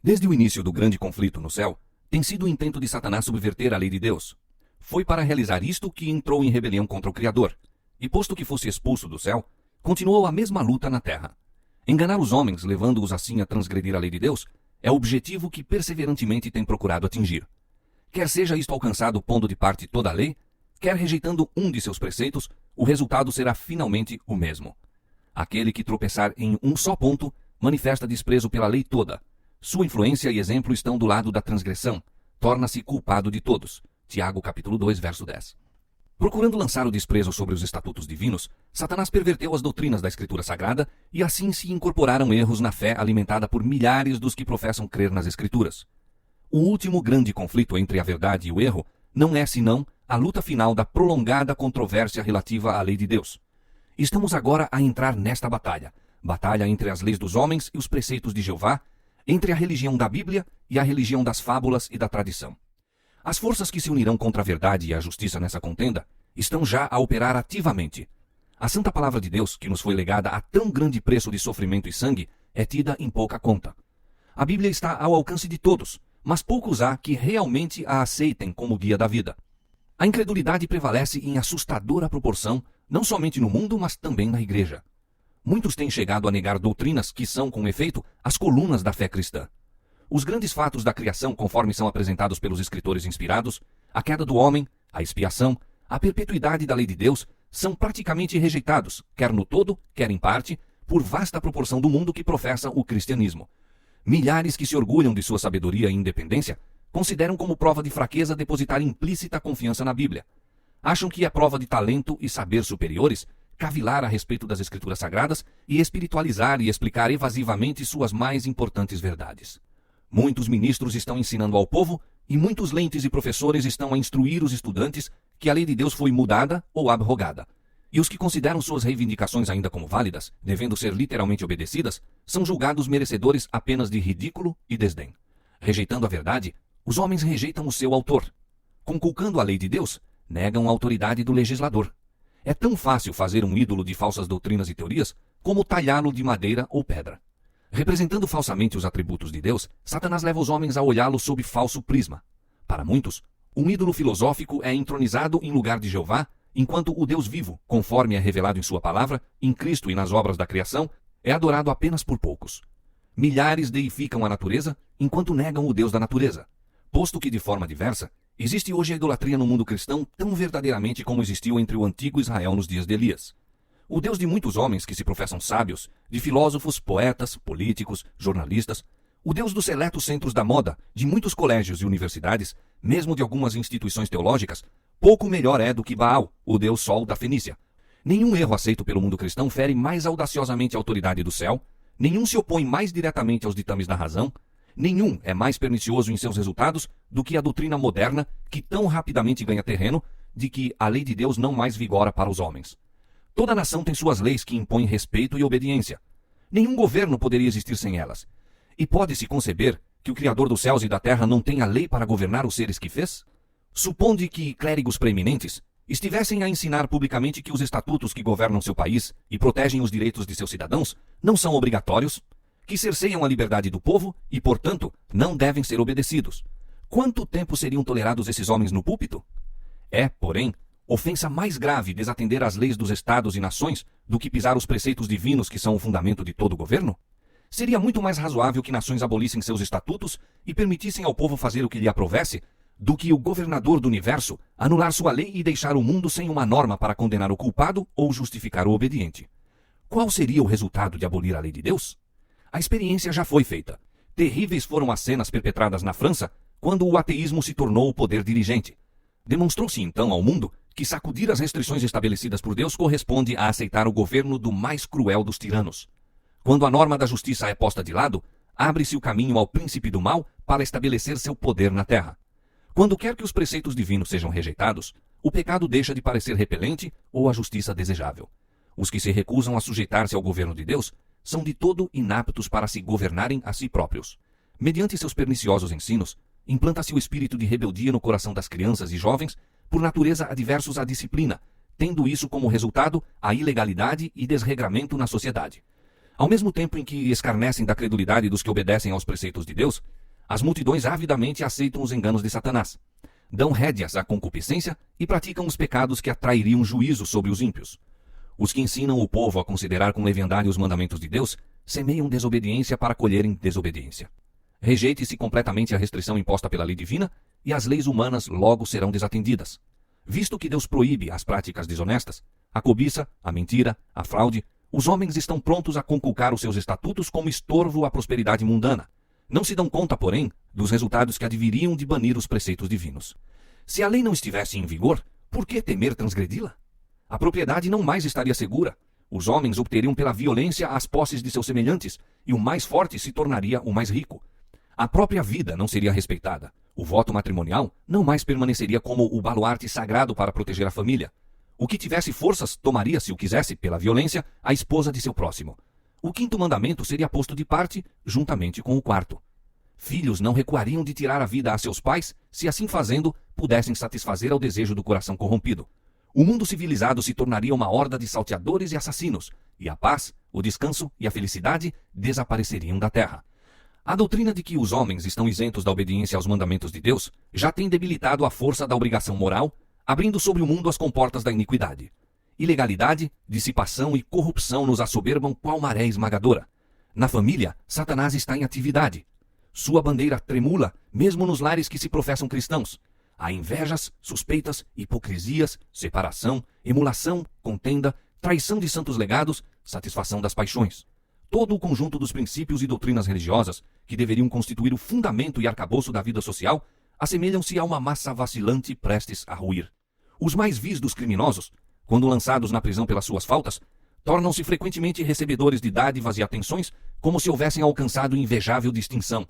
Desde o início do grande conflito no céu, tem sido o intento de Satanás subverter a lei de Deus. Foi para realizar isto que entrou em rebelião contra o Criador, e posto que fosse expulso do céu, continuou a mesma luta na terra. Enganar os homens, levando-os assim a transgredir a lei de Deus, é o objetivo que perseverantemente tem procurado atingir. Quer seja isto alcançado pondo de parte toda a lei, quer rejeitando um de seus preceitos, o resultado será finalmente o mesmo. Aquele que tropeçar em um só ponto, manifesta desprezo pela lei toda. Sua influência e exemplo estão do lado da transgressão, torna-se culpado de todos. Tiago capítulo 2, verso 10. Procurando lançar o desprezo sobre os estatutos divinos, Satanás perverteu as doutrinas da Escritura Sagrada e assim se incorporaram erros na fé alimentada por milhares dos que professam crer nas Escrituras. O último grande conflito entre a verdade e o erro não é senão a luta final da prolongada controvérsia relativa à lei de Deus. Estamos agora a entrar nesta batalha entre as leis dos homens e os preceitos de Jeová, entre a religião da Bíblia e a religião das fábulas e da tradição. As forças que se unirão contra a verdade e a justiça nessa contenda estão já a operar ativamente. A santa palavra de Deus, que nos foi legada a tão grande preço de sofrimento e sangue, é tida em pouca conta. A Bíblia está ao alcance de todos, mas poucos há que realmente a aceitem como guia da vida. A incredulidade prevalece em assustadora proporção, não somente no mundo, mas também na igreja. Muitos têm chegado a negar doutrinas que são, com efeito, as colunas da fé cristã. Os grandes fatos da criação, conforme são apresentados pelos escritores inspirados, a queda do homem, a expiação, a perpetuidade da lei de Deus, são praticamente rejeitados, quer no todo, quer em parte, por vasta proporção do mundo que professa o cristianismo. Milhares que se orgulham de sua sabedoria e independência consideram como prova de fraqueza depositar implícita confiança na Bíblia. Acham que é prova de talento e saber superiores cavilar a respeito das Escrituras Sagradas e espiritualizar e explicar evasivamente suas mais importantes verdades. Muitos ministros estão ensinando ao povo e muitos lentes e professores estão a instruir os estudantes que a lei de Deus foi mudada ou abrogada. E os que consideram suas reivindicações ainda como válidas, devendo ser literalmente obedecidas, são julgados merecedores apenas de ridículo e desdém. Rejeitando a verdade, os homens rejeitam o seu autor. Conculcando a lei de Deus, negam a autoridade do legislador. É tão fácil fazer um ídolo de falsas doutrinas e teorias como talhá-lo de madeira ou pedra. Representando falsamente os atributos de Deus, Satanás leva os homens a olhá-lo sob falso prisma. Para muitos, um ídolo filosófico é entronizado em lugar de Jeová, enquanto o Deus vivo, conforme é revelado em sua palavra, em Cristo e nas obras da criação, é adorado apenas por poucos. Milhares deificam a natureza, enquanto negam o Deus da natureza. Posto que, de forma diversa, existe hoje a idolatria no mundo cristão tão verdadeiramente como existiu entre o antigo Israel nos dias de Elias. O Deus de muitos homens que se professam sábios, de filósofos, poetas, políticos, jornalistas, o Deus dos seletos centros da moda, de muitos colégios e universidades, mesmo de algumas instituições teológicas, pouco melhor é do que Baal, o Deus Sol da Fenícia. Nenhum erro aceito pelo mundo cristão fere mais audaciosamente a autoridade do céu, nenhum se opõe mais diretamente aos ditames da razão, nenhum é mais pernicioso em seus resultados do que a doutrina moderna, que tão rapidamente ganha terreno, de que a lei de Deus não mais vigora para os homens. Toda nação tem suas leis que impõem respeito e obediência. Nenhum governo poderia existir sem elas. E pode-se conceber que o Criador dos céus e da terra não tenha lei para governar os seres que fez? Suponde que clérigos preeminentes estivessem a ensinar publicamente que os estatutos que governam seu país e protegem os direitos de seus cidadãos não são obrigatórios, que cerceiam a liberdade do povo e, portanto, não devem ser obedecidos. Quanto tempo seriam tolerados esses homens no púlpito? É, porém, ofensa mais grave desatender às leis dos estados e nações do que pisar os preceitos divinos que são o fundamento de todo o governo? Seria muito mais razoável que nações abolissem seus estatutos e permitissem ao povo fazer o que lhe aprovesse, do que o governador do universo anular sua lei e deixar o mundo sem uma norma para condenar o culpado ou justificar o obediente. Qual seria o resultado de abolir a lei de Deus? A experiência já foi feita. Terríveis foram as cenas perpetradas na França quando o ateísmo se tornou o poder dirigente. Demonstrou-se então ao mundo que sacudir as restrições estabelecidas por Deus corresponde a aceitar o governo do mais cruel dos tiranos. Quando a norma da justiça é posta de lado, abre-se o caminho ao príncipe do mal para estabelecer seu poder na terra. Quando quer que os preceitos divinos sejam rejeitados, o pecado deixa de parecer repelente ou a justiça desejável. Os que se recusam a sujeitar-se ao governo de Deus são de todo inaptos para se governarem a si próprios. Mediante seus perniciosos ensinos, implanta-se o espírito de rebeldia no coração das crianças e jovens, por natureza adversos à disciplina, tendo isso como resultado a ilegalidade e desregramento na sociedade. Ao mesmo tempo em que escarnecem da credulidade dos que obedecem aos preceitos de Deus, as multidões avidamente aceitam os enganos de Satanás, dão rédeas à concupiscência e praticam os pecados que atrairiam juízo sobre os ímpios. Os que ensinam o povo a considerar com leviandade os mandamentos de Deus semeiam desobediência para colherem desobediência. Rejeite-se completamente a restrição imposta pela lei divina e as leis humanas logo serão desatendidas. Visto que Deus proíbe as práticas desonestas, a cobiça, a mentira, a fraude, os homens estão prontos a conculcar os seus estatutos como estorvo à prosperidade mundana. Não se dão conta, porém, dos resultados que adviriam de banir os preceitos divinos. Se a lei não estivesse em vigor, por que temer transgredi-la? A propriedade não mais estaria segura. Os homens obteriam pela violência as posses de seus semelhantes, e o mais forte se tornaria o mais rico. A própria vida não seria respeitada. O voto matrimonial não mais permaneceria como o baluarte sagrado para proteger a família. O que tivesse forças tomaria, se o quisesse, pela violência, a esposa de seu próximo. O quinto mandamento seria posto de parte, juntamente com o quarto. Filhos não recuariam de tirar a vida a seus pais, se assim fazendo, pudessem satisfazer ao desejo do coração corrompido. O mundo civilizado se tornaria uma horda de salteadores e assassinos, e a paz, o descanso e a felicidade desapareceriam da terra. A doutrina de que os homens estão isentos da obediência aos mandamentos de Deus já tem debilitado a força da obrigação moral, abrindo sobre o mundo as comportas da iniquidade. Ilegalidade, dissipação e corrupção nos assoberbam qual maré esmagadora. Na família, Satanás está em atividade. Sua bandeira tremula, mesmo nos lares que se professam cristãos. Há invejas, suspeitas, hipocrisias, separação, emulação, contenda, traição de santos legados, satisfação das paixões. Todo o conjunto dos princípios e doutrinas religiosas, que deveriam constituir o fundamento e arcabouço da vida social, assemelham-se a uma massa vacilante prestes a ruir. Os mais vis dos criminosos, quando lançados na prisão pelas suas faltas, tornam-se frequentemente recebedores de dádivas e atenções, como se houvessem alcançado invejável distinção.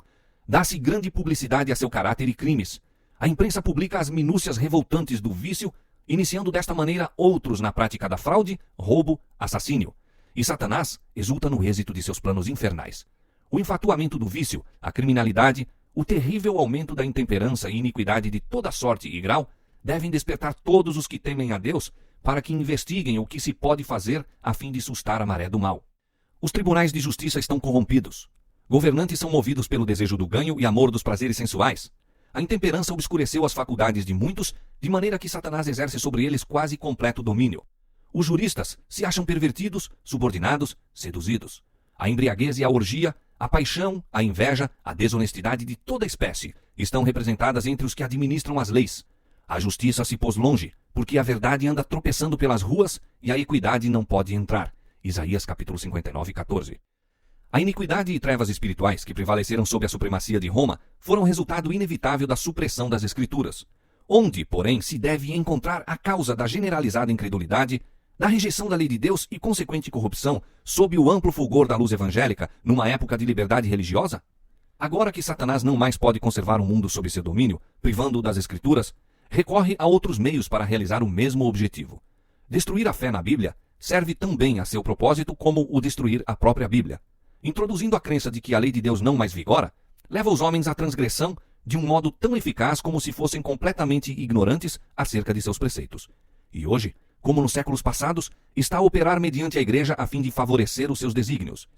Dá-se grande publicidade a seu caráter e crimes. A imprensa publica as minúcias revoltantes do vício, iniciando desta maneira outros na prática da fraude, roubo, assassínio. E Satanás exulta no êxito de seus planos infernais. O enfatuamento do vício, a criminalidade, o terrível aumento da intemperança e iniquidade de toda sorte e grau devem despertar todos os que temem a Deus para que investiguem o que se pode fazer a fim de sustar a maré do mal. Os tribunais de justiça estão corrompidos. Governantes são movidos pelo desejo do ganho e amor dos prazeres sensuais. A intemperança obscureceu as faculdades de muitos, de maneira que Satanás exerce sobre eles quase completo domínio. Os juristas se acham pervertidos, subordinados, seduzidos. A embriaguez e a orgia, a paixão, a inveja, a desonestidade de toda espécie estão representadas entre os que administram as leis. A justiça se pôs longe, porque a verdade anda tropeçando pelas ruas e a equidade não pode entrar. Isaías capítulo 59, 14. A iniquidade e trevas espirituais que prevaleceram sob a supremacia de Roma foram resultado inevitável da supressão das Escrituras. Onde, porém, se deve encontrar a causa da generalizada incredulidade, da rejeição da lei de Deus e consequente corrupção sob o amplo fulgor da luz evangélica numa época de liberdade religiosa? Agora que Satanás não mais pode conservar o mundo sob seu domínio, privando-o das Escrituras, recorre a outros meios para realizar o mesmo objetivo. Destruir a fé na Bíblia serve tão bem a seu propósito como o destruir a própria Bíblia. Introduzindo a crença de que a lei de Deus não mais vigora, leva os homens à transgressão de um modo tão eficaz como se fossem completamente ignorantes acerca de seus preceitos. E hoje, como nos séculos passados, está a operar mediante a Igreja a fim de favorecer os seus desígnios.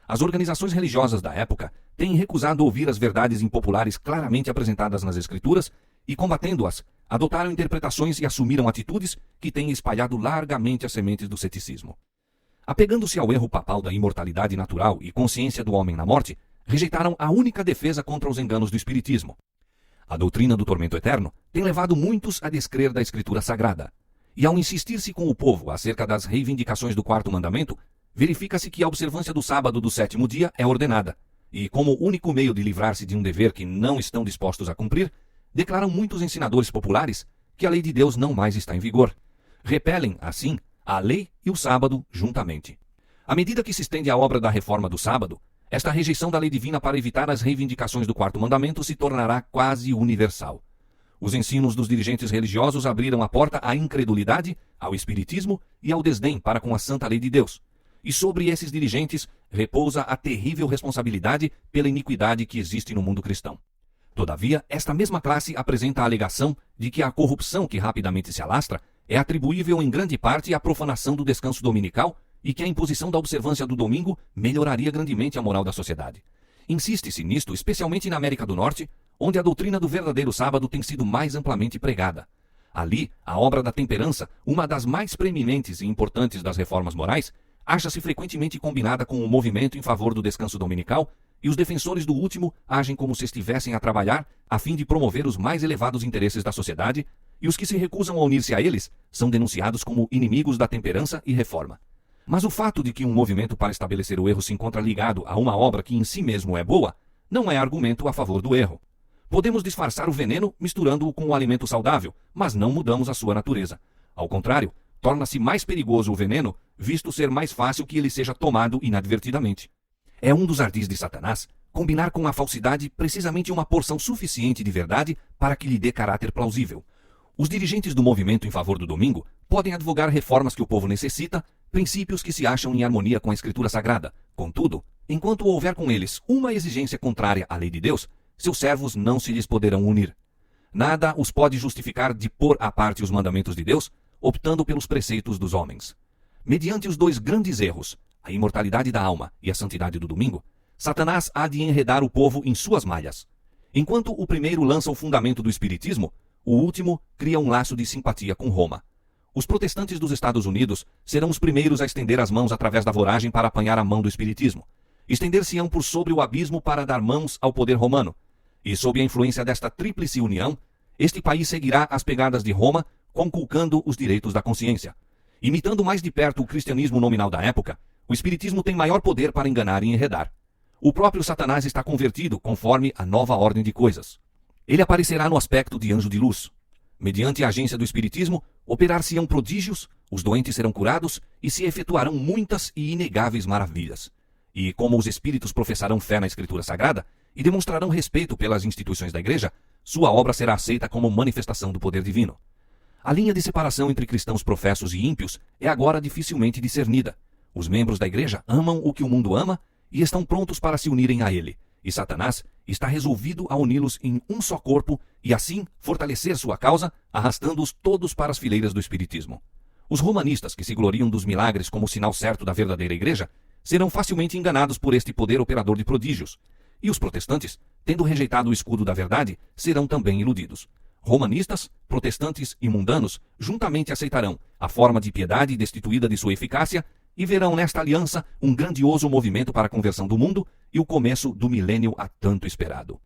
As organizações religiosas da época têm recusado ouvir as verdades impopulares claramente apresentadas nas Escrituras e, combatendo-as, adotaram interpretações e assumiram atitudes que têm espalhado largamente as sementes do ceticismo. Apegando-se ao erro papal da imortalidade natural e consciência do homem na morte, rejeitaram a única defesa contra os enganos do espiritismo. A doutrina do tormento eterno tem levado muitos a descrer da Escritura Sagrada. E ao insistir-se com o povo acerca das reivindicações do quarto mandamento, verifica-se que a observância do sábado do sétimo dia é ordenada, e como único meio de livrar-se de um dever que não estão dispostos a cumprir, declaram muitos ensinadores populares que a lei de Deus não mais está em vigor. Repelem, assim, a lei e o sábado juntamente. À medida que se estende a obra da reforma do sábado, esta rejeição da lei divina para evitar as reivindicações do quarto mandamento se tornará quase universal. Os ensinos dos dirigentes religiosos abriram a porta à incredulidade, ao espiritismo e ao desdém para com a santa lei de Deus. E sobre esses dirigentes repousa a terrível responsabilidade pela iniquidade que existe no mundo cristão. Todavia, esta mesma classe apresenta a alegação de que a corrupção que rapidamente se alastra é atribuível em grande parte à profanação do descanso dominical e que a imposição da observância do domingo melhoraria grandemente a moral da sociedade. Insiste-se nisto especialmente na América do Norte, onde a doutrina do verdadeiro sábado tem sido mais amplamente pregada. Ali, a obra da temperança, uma das mais preeminentes e importantes das reformas morais, acha-se frequentemente combinada com o movimento em favor do descanso dominical, e os defensores do último agem como se estivessem a trabalhar a fim de promover os mais elevados interesses da sociedade, e os que se recusam a unir-se a eles são denunciados como inimigos da temperança e reforma. Mas o fato de que um movimento para estabelecer o erro se encontra ligado a uma obra que em si mesmo é boa, não é argumento a favor do erro. Podemos disfarçar o veneno misturando-o com o alimento saudável, mas não mudamos a sua natureza. Ao contrário, torna-se mais perigoso o veneno, visto ser mais fácil que ele seja tomado inadvertidamente. É um dos ardis de Satanás combinar com a falsidade precisamente uma porção suficiente de verdade para que lhe dê caráter plausível. Os dirigentes do movimento em favor do domingo podem advogar reformas que o povo necessita, princípios que se acham em harmonia com a Escritura Sagrada. Contudo, enquanto houver com eles uma exigência contrária à lei de Deus, seus servos não se lhes poderão unir. Nada os pode justificar de pôr à parte os mandamentos de Deus, optando pelos preceitos dos homens. Mediante os dois grandes erros, a imortalidade da alma e a santidade do domingo, Satanás há de enredar o povo em suas malhas. Enquanto o primeiro lança o fundamento do espiritismo, o último cria um laço de simpatia com Roma. Os protestantes dos Estados Unidos serão os primeiros a estender as mãos através da voragem para apanhar a mão do espiritismo. Estender-se-ão por sobre o abismo para dar mãos ao poder romano. E sob a influência desta tríplice união, este país seguirá as pegadas de Roma, conculcando os direitos da consciência. Imitando mais de perto o cristianismo nominal da época, o espiritismo tem maior poder para enganar e enredar. O próprio Satanás está convertido conforme a nova ordem de coisas. Ele aparecerá no aspecto de anjo de luz. Mediante a agência do espiritismo, operar-se-ão prodígios, os doentes serão curados e se efetuarão muitas e inegáveis maravilhas. E como os espíritos professarão fé na Escritura Sagrada e demonstrarão respeito pelas instituições da Igreja, sua obra será aceita como manifestação do poder divino. A linha de separação entre cristãos professos e ímpios é agora dificilmente discernida. Os membros da Igreja amam o que o mundo ama e estão prontos para se unirem a ele, e Satanás está resolvido a uni-los em um só corpo e assim fortalecer sua causa, arrastando-os todos para as fileiras do espiritismo. Os romanistas, que se gloriam dos milagres como sinal certo da verdadeira Igreja, serão facilmente enganados por este poder operador de prodígios, e os protestantes, tendo rejeitado o escudo da verdade, serão também iludidos. Romanistas, protestantes e mundanos juntamente aceitarão a forma de piedade destituída de sua eficácia e verão nesta aliança um grandioso movimento para a conversão do mundo e o começo do milênio há tanto esperado.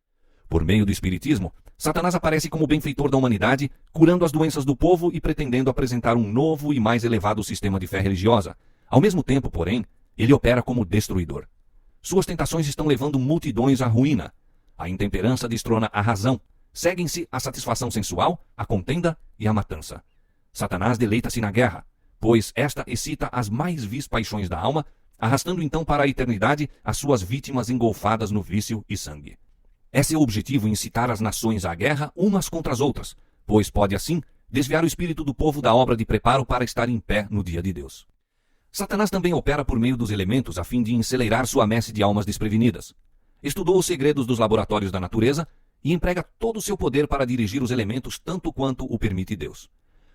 Por meio do espiritismo, Satanás aparece como benfeitor da humanidade, curando as doenças do povo e pretendendo apresentar um novo e mais elevado sistema de fé religiosa. Ao mesmo tempo, porém, ele opera como destruidor. Suas tentações estão levando multidões à ruína. A intemperança destrona a razão. Seguem-se a satisfação sensual, a contenda e a matança. Satanás deleita-se na guerra, pois esta excita as mais vis paixões da alma, arrastando então para a eternidade as suas vítimas engolfadas no vício e sangue. É seu objetivo incitar as nações à guerra umas contra as outras, pois pode assim desviar o espírito do povo da obra de preparo para estar em pé no dia de Deus. Satanás também opera por meio dos elementos a fim de enceleirar sua messe de almas desprevenidas. Estudou os segredos dos laboratórios da natureza e emprega todo o seu poder para dirigir os elementos tanto quanto o permite Deus.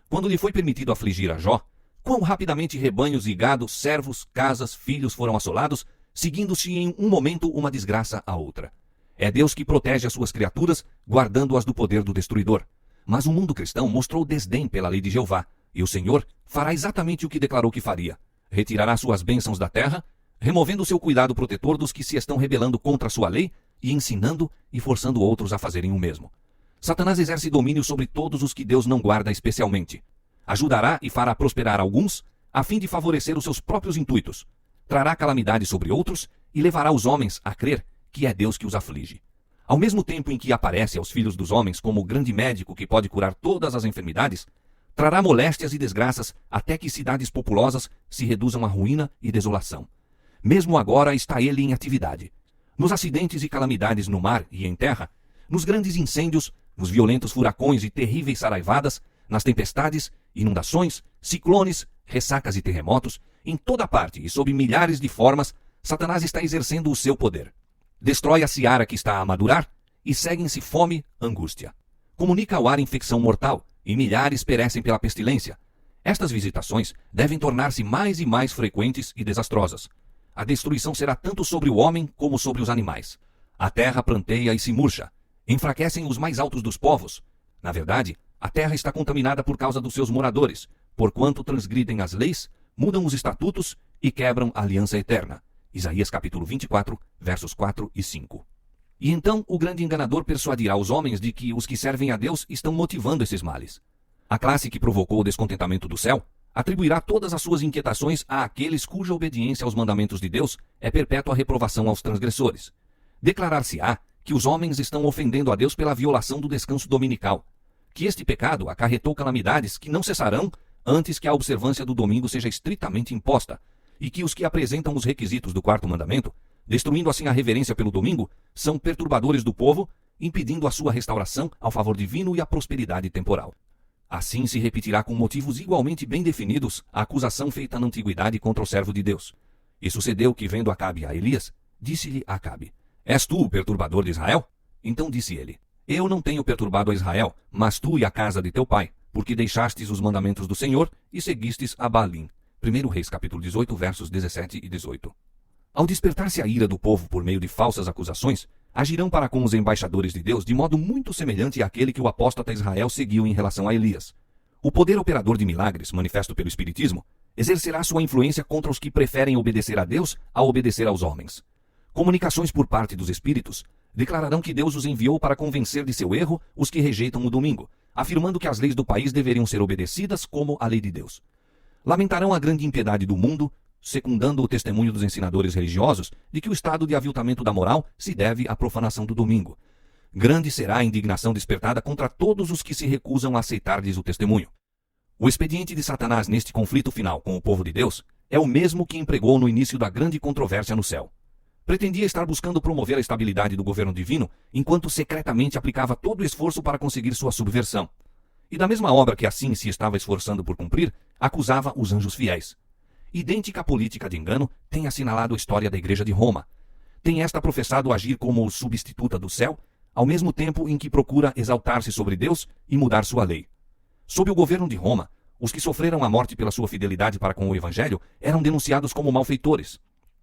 Quando lhe foi permitido afligir a Jó, quão rapidamente rebanhos e gado, servos, casas, filhos foram assolados, seguindo-se em um momento uma desgraça a outra. É Deus que protege as suas criaturas, guardando-as do poder do destruidor. Mas o mundo cristão mostrou desdém pela lei de Jeová, e o Senhor fará exatamente o que declarou que faria. Retirará suas bênçãos da terra, removendo o seu cuidado protetor dos que se estão rebelando contra a sua lei, e ensinando e forçando outros a fazerem o mesmo. Satanás exerce domínio sobre todos os que Deus não guarda especialmente. Ajudará e fará prosperar alguns, a fim de favorecer os seus próprios intuitos. Trará calamidade sobre outros e levará os homens a crer que é Deus que os aflige. Ao mesmo tempo em que aparece aos filhos dos homens como o grande médico que pode curar todas as enfermidades, trará moléstias e desgraças até que cidades populosas se reduzam à ruína e desolação. Mesmo agora está ele em atividade. Nos acidentes e calamidades no mar e em terra, nos grandes incêndios, nos violentos furacões e terríveis saraivadas, nas tempestades, inundações, ciclones, ressacas e terremotos, em toda parte e sob milhares de formas, Satanás está exercendo o seu poder. Destrói a seara que está a madurar e seguem-se fome, angústia. Comunica ao ar infecção mortal e milhares perecem pela pestilência. Estas visitações devem tornar-se mais e mais frequentes e desastrosas. A destruição será tanto sobre o homem como sobre os animais. A terra planteia e se murcha. Enfraquecem os mais altos dos povos. Na verdade, a terra está contaminada por causa dos seus moradores, porquanto transgridem as leis, mudam os estatutos e quebram a aliança eterna. Isaías capítulo 24, versos 4 e 5. E então o grande enganador persuadirá os homens de que os que servem a Deus estão motivando esses males. A classe que provocou o descontentamento do céu atribuirá todas as suas inquietações àqueles cuja obediência aos mandamentos de Deus é perpétua reprovação aos transgressores. Declarar-se-á que os homens estão ofendendo a Deus pela violação do descanso dominical, que este pecado acarretou calamidades que não cessarão antes que a observância do domingo seja estritamente imposta, e que os que apresentam os requisitos do quarto mandamento, destruindo assim a reverência pelo domingo, são perturbadores do povo, impedindo a sua restauração ao favor divino e a prosperidade temporal. Assim se repetirá com motivos igualmente bem definidos a acusação feita na antiguidade contra o servo de Deus. E sucedeu que, vendo Acabe a Elias, disse-lhe Acabe: És tu o perturbador de Israel? Então disse ele: Eu não tenho perturbado a Israel, mas tu e a casa de teu pai, porque deixastes os mandamentos do Senhor e seguistes a Baalim. 1 Reis capítulo 18, versos 17 e 18. Ao despertar-se a ira do povo por meio de falsas acusações, agirão para com os embaixadores de Deus de modo muito semelhante àquele que o apóstata Israel seguiu em relação a Elias. O poder operador de milagres, manifesto pelo Espiritismo, exercerá sua influência contra os que preferem obedecer a Deus a obedecer aos homens. Comunicações por parte dos Espíritos declararão que Deus os enviou para convencer de seu erro os que rejeitam o domingo, afirmando que as leis do país deveriam ser obedecidas como a lei de Deus. Lamentarão a grande impiedade do mundo, secundando o testemunho dos ensinadores religiosos de que o estado de aviltamento da moral se deve à profanação do domingo. Grande será a indignação despertada contra todos os que se recusam a aceitar-lhes o testemunho. O expediente de Satanás neste conflito final com o povo de Deus é o mesmo que empregou no início da grande controvérsia no céu. Pretendia estar buscando promover a estabilidade do governo divino, enquanto secretamente aplicava todo o esforço para conseguir sua subversão. E da mesma obra que assim se estava esforçando por cumprir, acusava os anjos fiéis. Idêntica política de engano tem assinalado a história da Igreja de Roma. Tem esta professado agir como substituta do céu, ao mesmo tempo em que procura exaltar-se sobre Deus e mudar sua lei. Sob o governo de Roma, os que sofreram a morte pela sua fidelidade para com o Evangelho eram denunciados como malfeitores.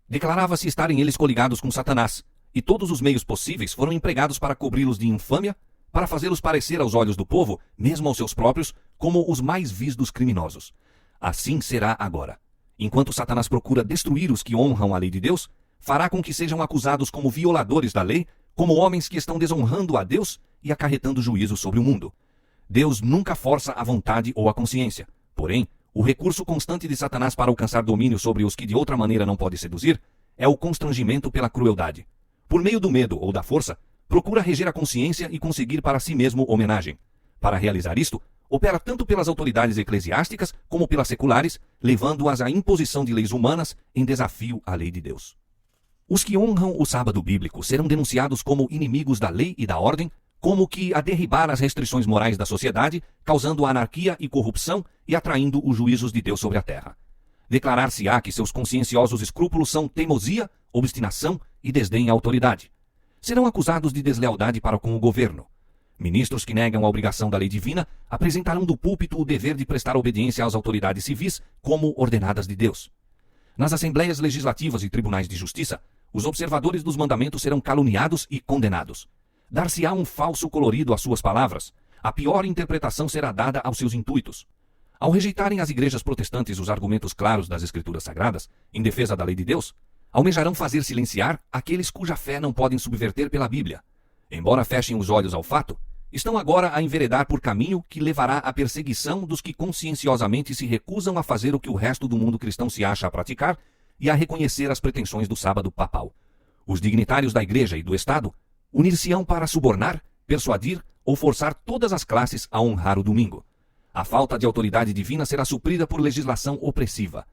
Declarava-se estarem eles coligados com Satanás, e todos os meios possíveis foram empregados para cobri-los de infâmia, para fazê-los parecer aos olhos do povo, mesmo aos seus próprios, como os mais vis dos criminosos. Assim será agora. Enquanto Satanás procura destruir os que honram a lei de Deus, fará com que sejam acusados como violadores da lei, como homens que estão desonrando a Deus e acarretando juízo sobre o mundo. Deus nunca força a vontade ou a consciência. Porém, o recurso constante de Satanás para alcançar domínio sobre os que de outra maneira não pode seduzir é o constrangimento pela crueldade. Por meio do medo ou da força, procura reger a consciência e conseguir para si mesmo homenagem. Para realizar isto, opera tanto pelas autoridades eclesiásticas como pelas seculares, levando-as à imposição de leis humanas em desafio à lei de Deus. Os que honram o sábado bíblico serão denunciados como inimigos da lei e da ordem, como que a derribar as restrições morais da sociedade, causando anarquia e corrupção e atraindo os juízos de Deus sobre a terra. Declarar-se-á que seus conscienciosos escrúpulos são teimosia, obstinação e desdém à autoridade. Serão acusados de deslealdade para com o governo. Ministros que negam a obrigação da lei divina apresentarão do púlpito o dever de prestar obediência às autoridades civis como ordenadas de Deus. Nas assembleias legislativas e tribunais de justiça, os observadores dos mandamentos serão caluniados e condenados. Dar-se-á um falso colorido às suas palavras. A pior interpretação será dada aos seus intuitos. Ao rejeitarem as igrejas protestantes os argumentos claros das Escrituras Sagradas, em defesa da lei de Deus, almejarão fazer silenciar aqueles cuja fé não podem subverter pela Bíblia. Embora fechem os olhos ao fato, estão agora a enveredar por caminho que levará à perseguição dos que conscienciosamente se recusam a fazer o que o resto do mundo cristão se acha a praticar e a reconhecer as pretensões do sábado papal. Os dignitários da Igreja e do Estado unir-se-ão para subornar, persuadir ou forçar todas as classes a honrar o domingo. A falta de autoridade divina será suprida por legislação opressiva.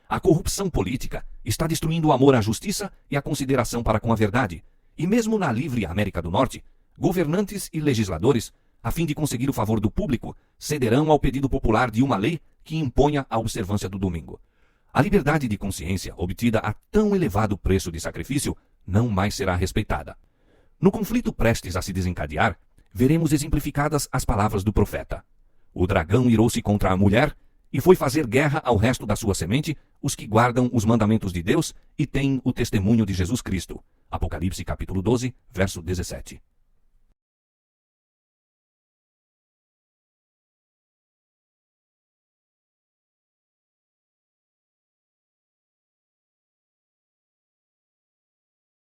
A corrupção política está destruindo o amor à justiça e a consideração para com a verdade, e mesmo na livre América do Norte, governantes e legisladores, a fim de conseguir o favor do público, cederão ao pedido popular de uma lei que imponha a observância do domingo. A liberdade de consciência, obtida a tão elevado preço de sacrifício, não mais será respeitada. No conflito prestes a se desencadear, veremos exemplificadas as palavras do profeta. O dragão irou-se contra a mulher, e foi fazer guerra ao resto da sua semente, os que guardam os mandamentos de Deus e têm o testemunho de Jesus Cristo. Apocalipse capítulo 12, verso 17.